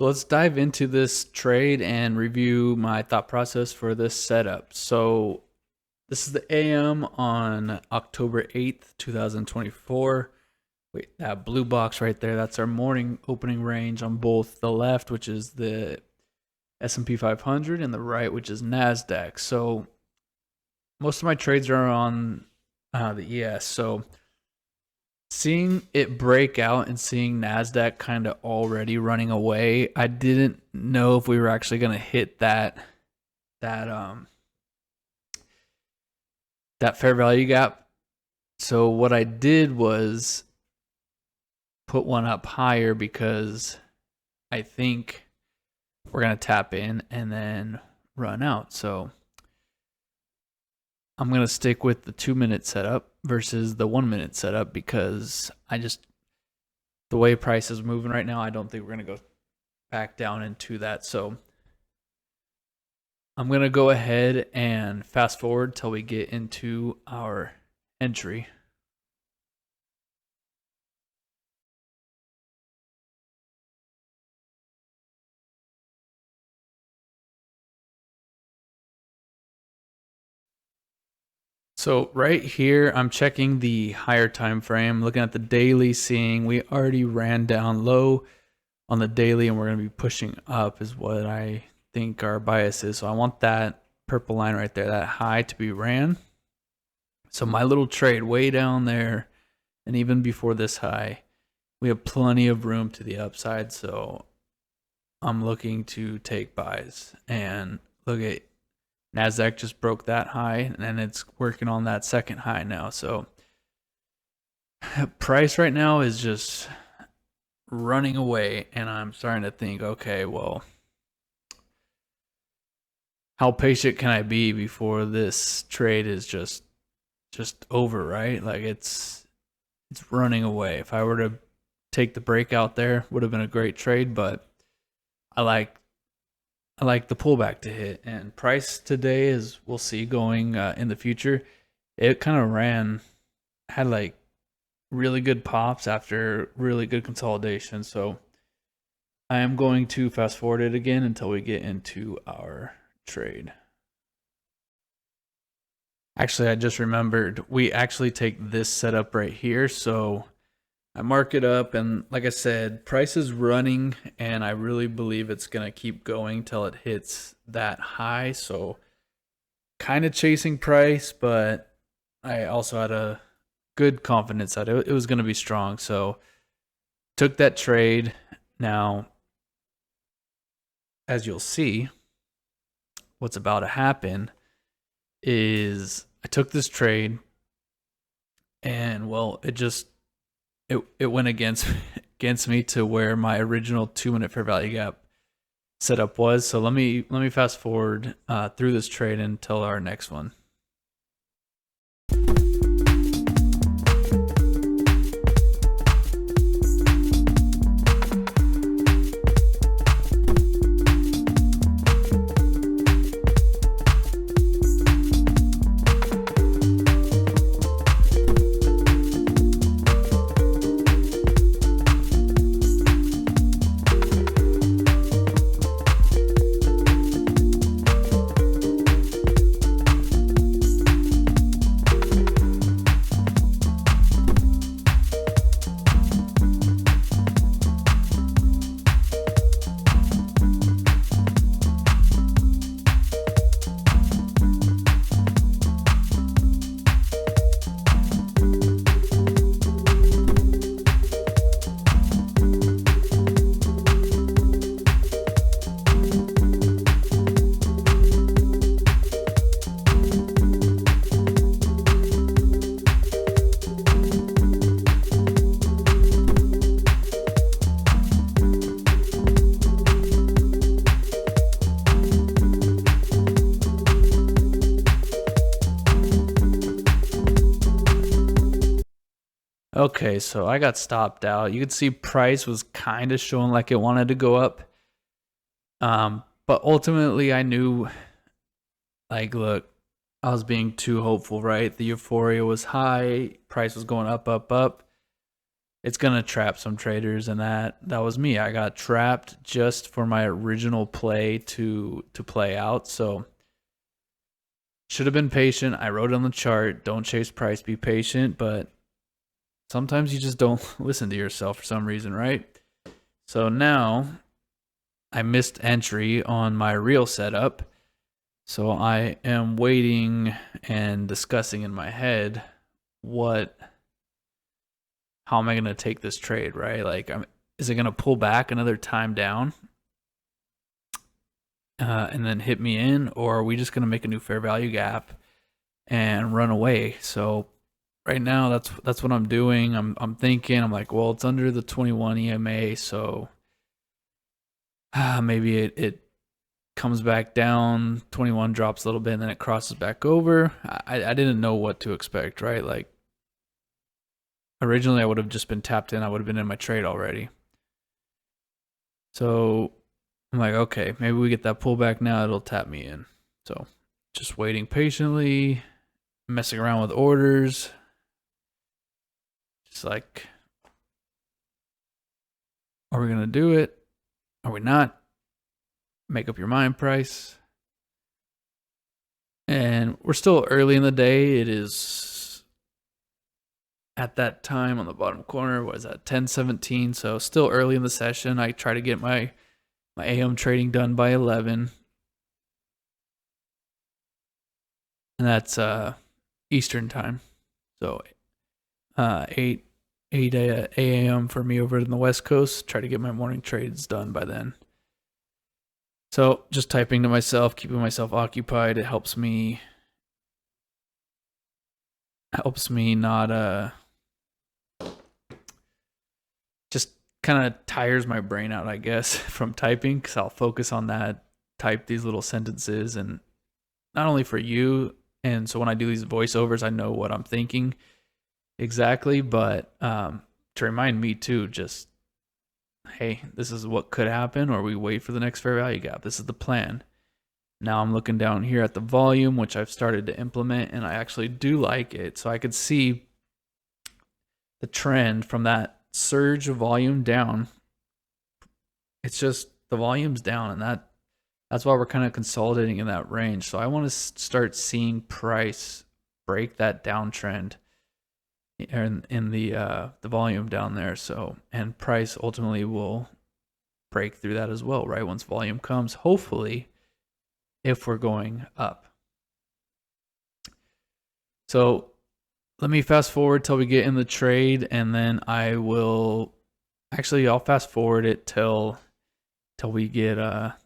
So let's dive into this trade and review my thought process for this setup. So this is the AM on October 8th, 2024. Wait, that blue box right there, that's our morning opening range on both the left, which is the S&P 500, and the right, which is NASDAQ. So most of my trades are on the ES. So seeing it break out and seeing NASDAQ kind of already running away, I didn't know if we were actually going to hit that that fair value gap. So what I did was put one up higher because I think we're going to tap in and then run out. So I'm going to stick with the 2-minute setup versus the 1-minute setup because the way price is moving right now, I don't think we're going to go back down into that. So I'm going to go ahead and fast forward till we get into our entry. So right here, I'm checking the higher time frame, looking at the daily, seeing we already ran down low on the daily and we're going to be pushing up is what I think our bias is. So I want that purple line right there, that high, to be ran. So my little trade way down there, and even before this high, we have plenty of room to the upside. So I'm looking to take buys. And look at NASDAQ just broke that high, and it's working on that second high now. So price right now is just running away, and I'm starting to think, okay, well, how patient can I be before this trade is just over, right? Like it's running away. If I were to take the breakout there, would have been a great trade, but I like the pullback to hit. And price today is, we'll see going in the future. It kind of had like really good pops after really good consolidation. So I am going to fast forward it again until we get into our trade. Actually, I just remembered we actually take this setup right here. So I mark it up, and like I said, price is running, and I really believe it's going to keep going till it hits that high. So kind of chasing price, but I also had a good confidence that it was going to be strong. So took that trade. Now, as you'll see, what's about to happen is I took this trade, and well, it went against me to where my original 2-minute fair value gap setup was. So let me fast forward through this trade until our next one. Okay, so I got stopped out. You could see price was kind of showing like it wanted to go up. But ultimately I knew, like, look, I was being too hopeful, right? The euphoria was high, price was going up, up, up. it's gonna trap some traders, and that was me. I got trapped just for my original play to play out. So should have been patient. I wrote it on the chart, don't chase price, be patient, but sometimes you just don't listen to yourself for some reason, right? So now I missed entry on my real setup. So I am waiting and discussing in my head how am I going to take this trade, right? Like, is it going to pull back another time down and then hit me in, or are we just going to make a new fair value gap and run away? So right now, that's what I'm doing. I'm thinking, I'm like, well, it's under the 21 EMA, so maybe it comes back down, 21 drops a little bit, and then it crosses back over. I didn't know what to expect, right? Like, originally I would have just been tapped in. I would have been in my trade already. So I'm like, okay, maybe we get that pullback now. It'll tap me in. So just waiting patiently, messing around with orders. Just like, are we going to do it? Are we not? Make up your mind price. And we're still early in the day. It is at that time on the bottom corner, was at 10:17. So still early in the session. I try to get my AM trading done by 11. And that's Eastern time. So 8 a.m. for me over in the West Coast. Try to get my morning trades done by then. So just typing to myself, keeping myself occupied. It helps me not just kind of tires my brain out, I guess, from typing, because I'll focus on that, type these little sentences, and not only for you, and so when I do these voiceovers, I know what I'm thinking exactly, but to remind me too, just, hey, this is what could happen, or we wait for the next fair value gap. This is the plan. Now I'm looking down here at the volume, which I've started to implement, and I actually do like it. So I could see the trend from that surge of volume down. It's just the volume's down, and that's why we're kind of consolidating in that range. So I want to start seeing price break that downtrend in the volume down there. So, and price ultimately will break through that as well, right? Once volume comes, hopefully, if we're going up. So let me fast forward till we get in the trade, and then I'll fast forward it till we get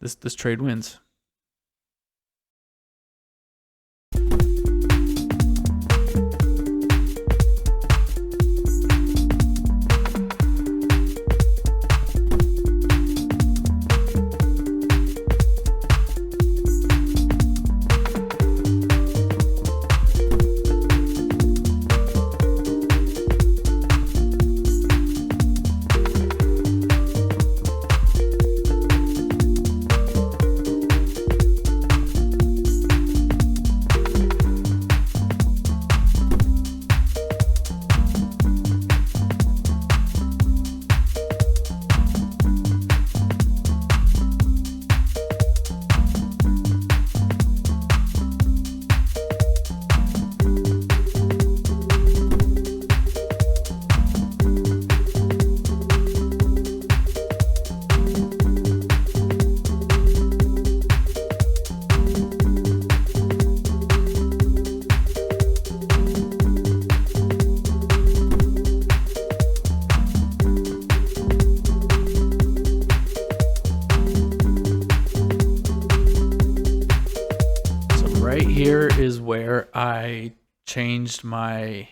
this trade wins. Right here is where I changed my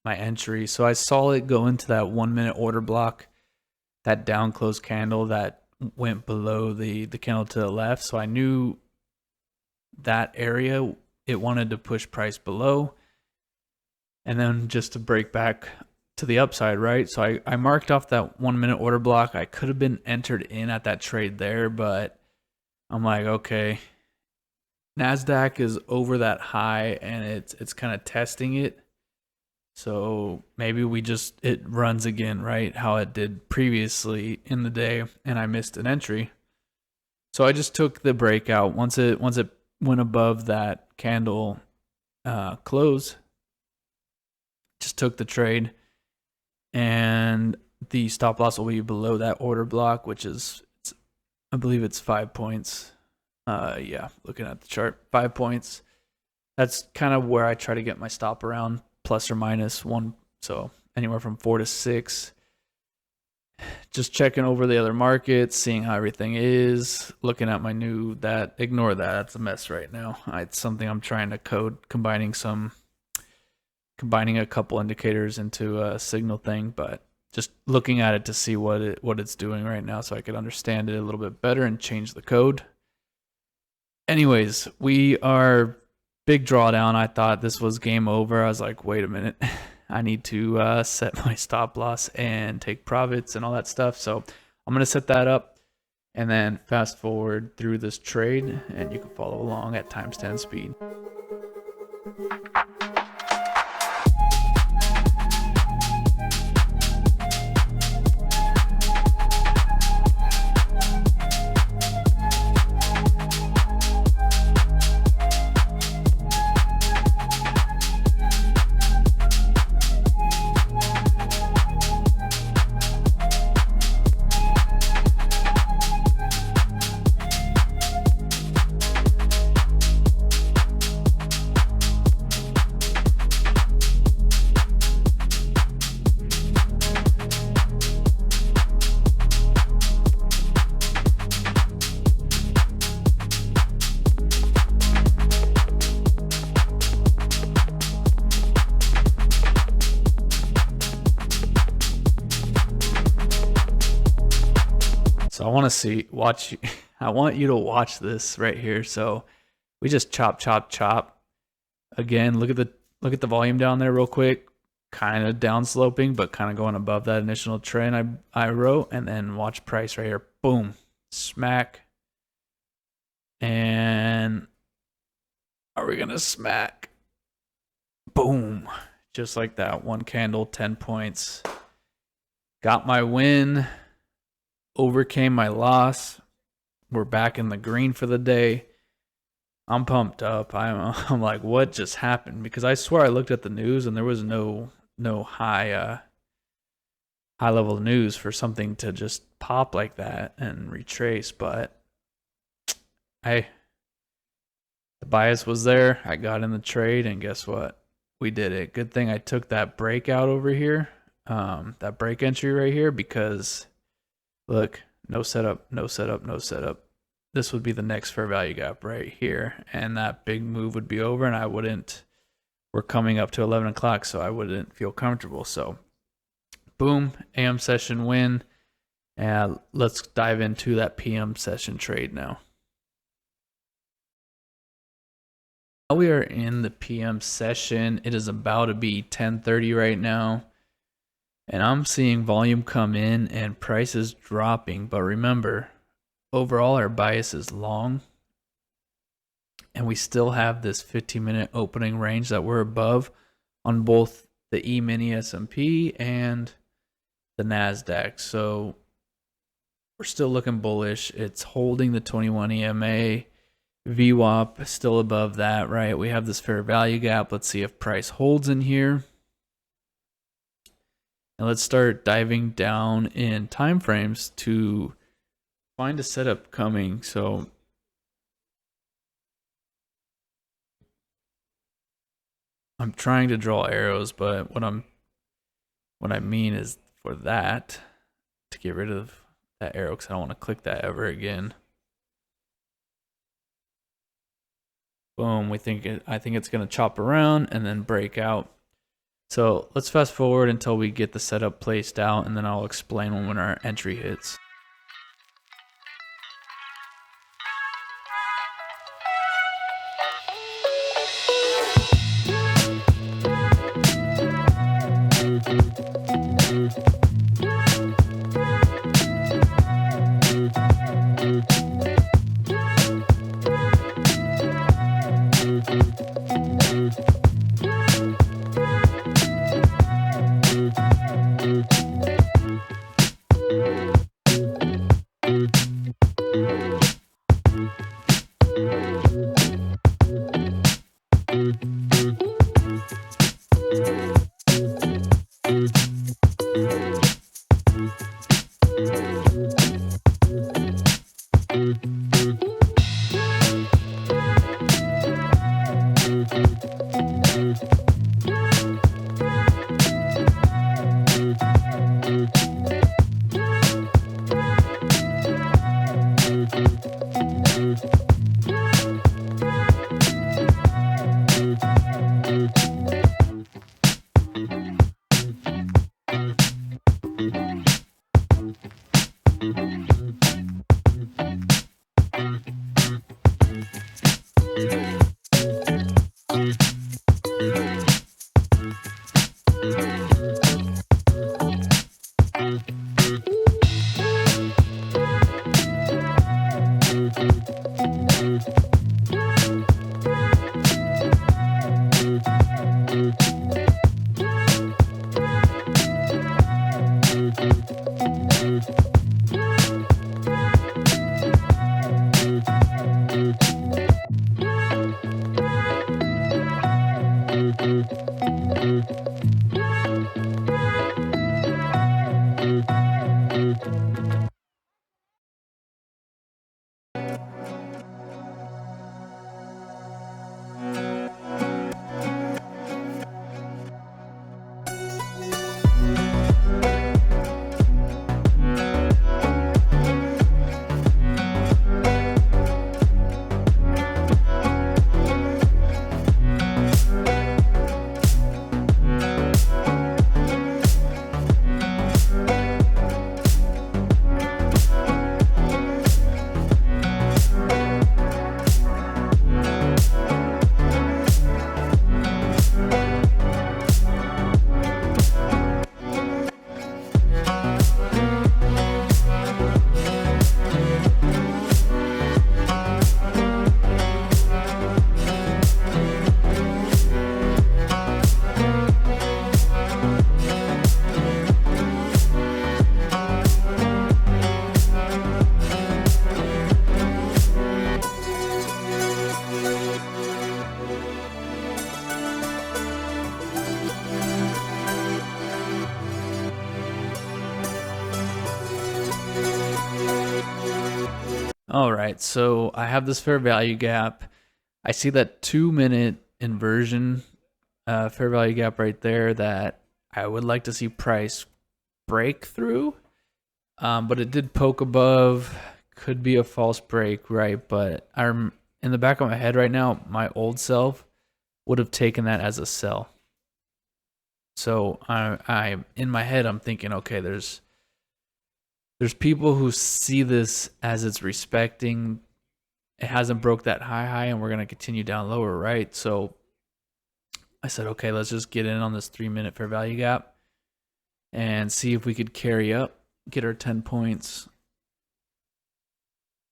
entry. So I saw it go into that 1 minute order block, that down close candle that went below the candle to the left. So I knew that area it wanted to push price below, and then just to break back to the upside, right? So I marked off that 1 minute order block. I could have been entered in at that trade there, but I'm like, okay, NASDAQ is over that high and it's kind of testing it. So maybe it runs again, right? How it did previously in the day, and I missed an entry. So I just took the breakout once it went above that candle close. Just took the trade, and the stop loss will be below that order block, which is, I believe it's 5 points. Yeah, looking at the chart, 5 points. That's kind of where I try to get my stop around, plus or minus one. So anywhere from 4 to 6. Just checking over the other markets, seeing how everything is, looking at my new, ignore that. That's a mess right now. It's something I'm trying to code, combining a couple indicators into a signal thing, but just looking at it to see what it's doing right now so I could understand it a little bit better and change the code. Anyways, we are big drawdown. I thought this was game over. I was like, wait a minute. I need to set my stop loss and take profits and all that stuff. So I'm going to set that up and then fast forward through this trade, and you can follow along at times 10 speed. So I want you to watch this right here. So we just chop. Again, look at the volume down there real quick. Kind of down sloping, but kind of going above that initial trend I wrote. And then watch price right here. Boom. Smack. And are we gonna smack? Boom. Just like that. One candle, 10 points. Got my win. Overcame my loss. We're back in the green for the day. I'm pumped up. I'm like, what just happened? Because I swear I looked at the news and there was no high level news for something to just pop like that and retrace. But the bias was there. I got in the trade, and guess what? We did it. Good thing I took that breakout over here, that break entry right here, because look, no setup. This would be the next fair value gap right here, and that big move would be over, and we're coming up to 11 o'clock, so I wouldn't feel comfortable. So boom, AM session win. And let's dive into that PM session trade now. We are in the PM session. It is about to be 10:30 right now. And I'm seeing volume come in and prices dropping. But remember, overall our bias is long. And we still have this 15-minute opening range that we're above on both the E-mini S&P and the NASDAQ. So we're still looking bullish. It's holding the 21 EMA. VWAP still above that, right? We have this fair value gap. Let's see if price holds in here. And let's start diving down in time frames to find a setup coming. So I'm trying to draw arrows, but what I mean is for that to get rid of that arrow, because I don't want to click that ever again. Boom, I think it's going to chop around and then break out. So let's fast forward until we get the setup placed out, and then I'll explain when our entry hits. All right, so I have this fair value gap. I see that 2-minute inversion fair value gap right there that I would like to see price break through. But it did poke above. Could be a false break, right? But I'm in the back of my head right now, my old self would have taken that as a sell. So I in my head, I'm thinking, okay, there's people who see this as it's respecting. It hasn't broke that high, and we're going to continue down lower, right? So I said, okay, let's just get in on this 3-minute fair value gap and see if we could carry up, get our 10 points.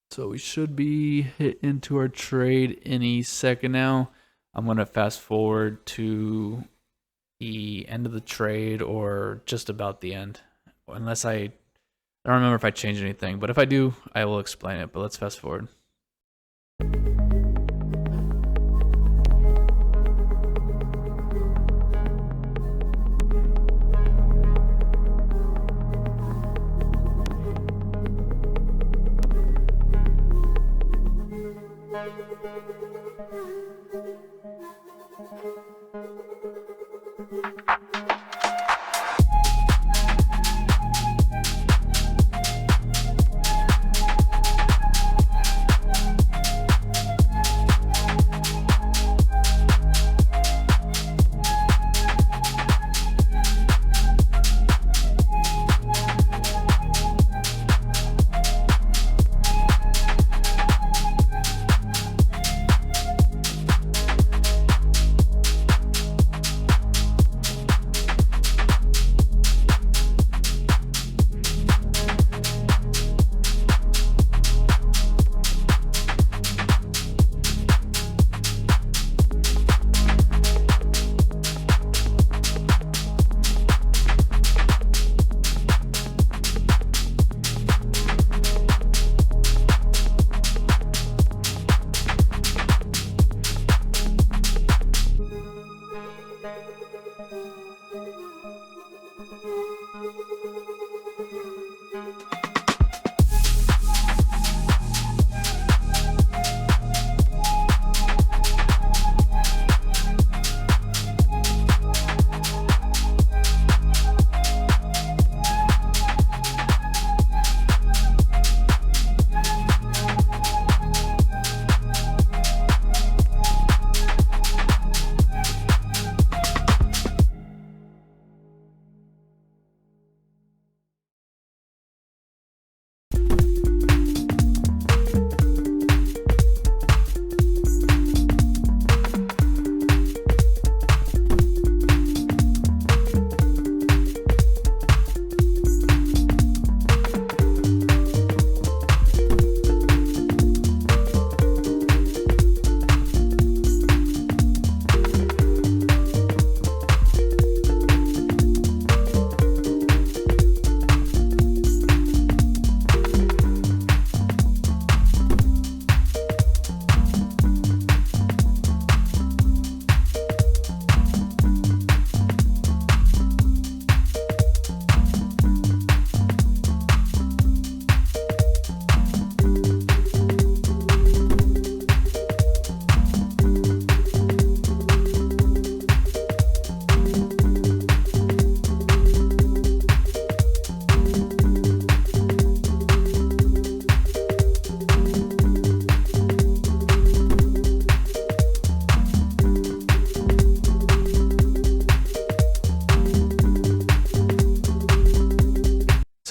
So we should be hit into our trade any second now. I'm going to fast forward to the end of the trade or just about the end. Unless I don't remember if I changed anything, but if I do, I will explain it. But let's fast forward.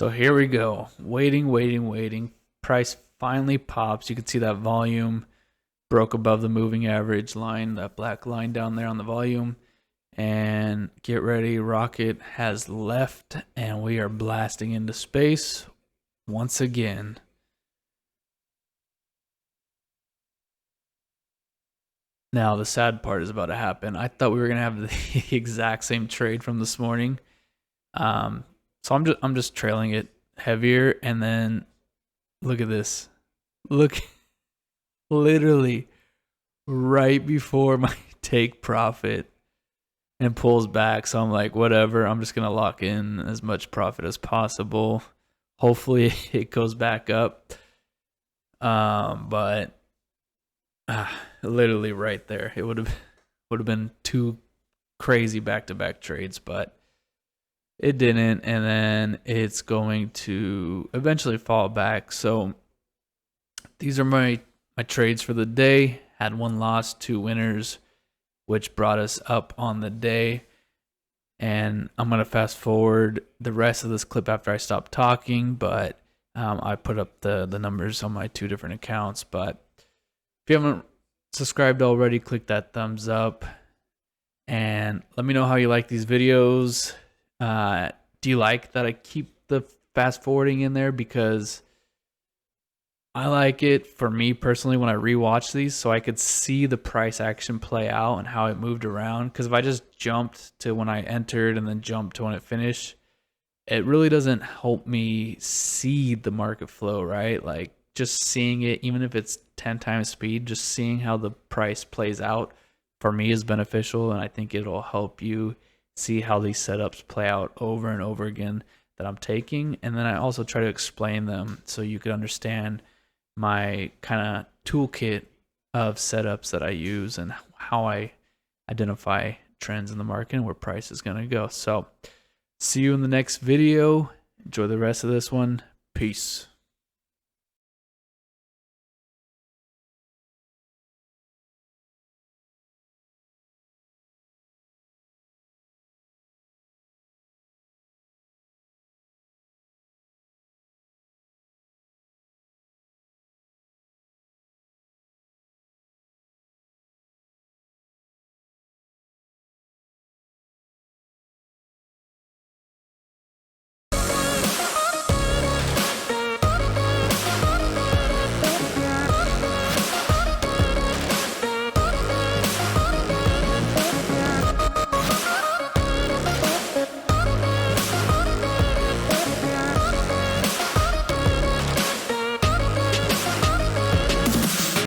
So here we go. Waiting. Price finally pops. You can see that volume broke above the moving average line, that black line down there on the volume. And get ready, rocket has left, and we are blasting into space once again. Now the sad part is about to happen. I thought we were gonna have the exact same trade from this morning. So I'm just trailing it heavier, and then look at this. Look, literally right before my take profit and pulls back. So I'm like, whatever. I'm just gonna lock in as much profit as possible. Hopefully it goes back up. But literally right there, it would have been two crazy back-to-back trades, but it didn't, and then it's going to eventually fall back. So these are my trades for the day. Had one loss, two winners, which brought us up on the day. And I'm going to fast forward the rest of this clip after I stop talking, but I put up the numbers on my two different accounts. But if you haven't subscribed already, click that thumbs up and let me know how you like these videos. Do you like that I keep the fast forwarding in there? Because I like it, for me personally, when I rewatch these, so I could see the price action play out and how it moved around. Because if I just jumped to when I entered and then jumped to when it finished, it really doesn't help me see the market flow, right? Like just seeing it, even if it's 10 times speed, just seeing how the price plays out for me is beneficial, and I think it'll help you see how these setups play out over and over again that I'm taking. And then I also try to explain them so you could understand my kind of toolkit of setups that I use and how I identify trends in the market and where price is going to go. So see you in the next video. Enjoy the rest of this one. Peace.